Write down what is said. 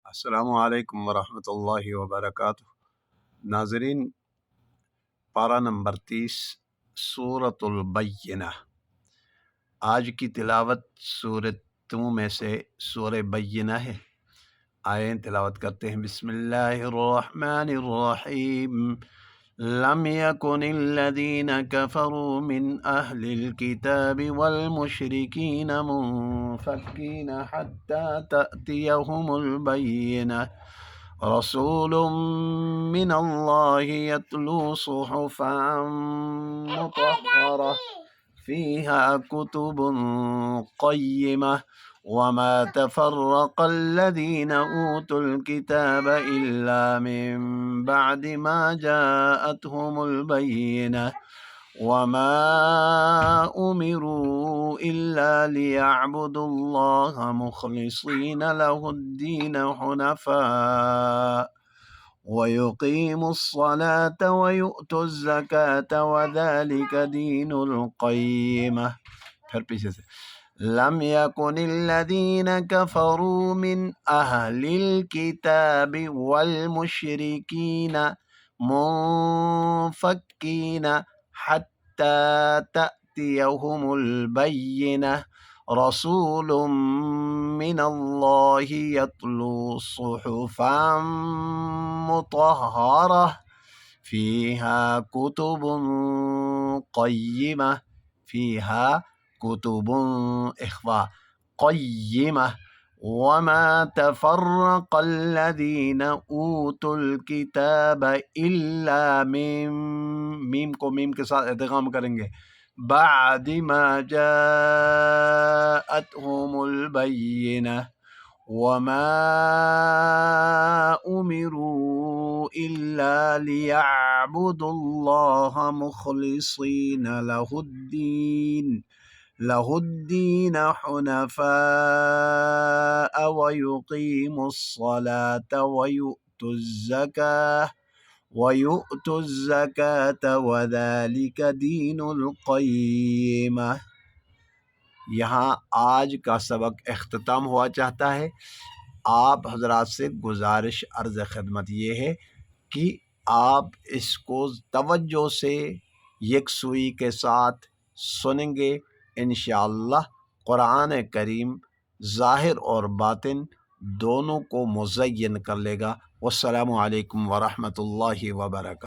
अस्सलामु अलैकुम वरहमतुल्लाहि वबरकातुहू। नाज़रीन, पारा नंबर 30 सूरतुल बय्यिना। आज की तिलावत सूरतों में से सूरह बय्यिना है। आए तिलावत करते हैं। बिस्मिल्लाहिर्रहमानिर्रहीम। लम यकुनिल्लज़ीना कफ़रू मिन अहलिल किताबि वल मुशरिकीन मुनफ़क्कीन हत्ता तअतियहुमुल बय्यिना रसूलुम मिनल्लाहि यत्लू सुहुफ़न मुतहहरा फ़ीहा कुतुबुन क़य्यिमह वमा तफ़र्रक़ल्लज़ीना ऊतुल किताब इल्ला मिन बअदि मा जाअतहुमुल बय्यिना वमा उमिरू इल्ला लियअबुदुल्लाह मुख़लिसीन लहुद्दीन हुनफ़ा वयुक़ीमुस्सलात वयुअतुज़्ज़कात वज़ालिक दीनुल क़य्यिमह। फिर पीछे से लम यकुनिल्लज़ीना कफ़रू मिन अहलिल किताबि वल मुशरिकीना मुनफ़क्कीन हत्ता तअतियहुमुल बय्यिना रसूलुम मिनल्लाहि यत्लू सुहुफ़न मुतहहरा फ़ीहा कुतुबुन क़य्यिमह फ़ीहा कुतुबुन इख़्फ़ा क़य्यिमह वमा तफ़र्रक़ल्लज़ीना ऊतुल किताब इल्ला मिन, मीम को मीम के साथ इदग़ाम करेंगे, बअदि मा जाअतहुमुल बय्यिना वमा उमिरू इल्ला लियअबुदुल्लाह मुख़लिसीन लहुद्दीन हुनफ़ाअ वयुक़ीमुस्सलात वयुअतुज़्ज़कात वज़ालिक दीनुल क़य्यिमह। यहाँ आज का सबक इख्तिताम हुआ चाहता है। आप हज़रात से गुजारिश अर्ज़ ख़िदमत ये है कि आप इसको तवज्जो से यकसुई के साथ सुनेंगे। इंशाअल्लाह कुरान करीम ज़ाहिर और बातिन दोनों को मुज़य्यन कर लेगा। वस्सलामु अलैकुम वरहमतुल्लाहि वबरकातुहू।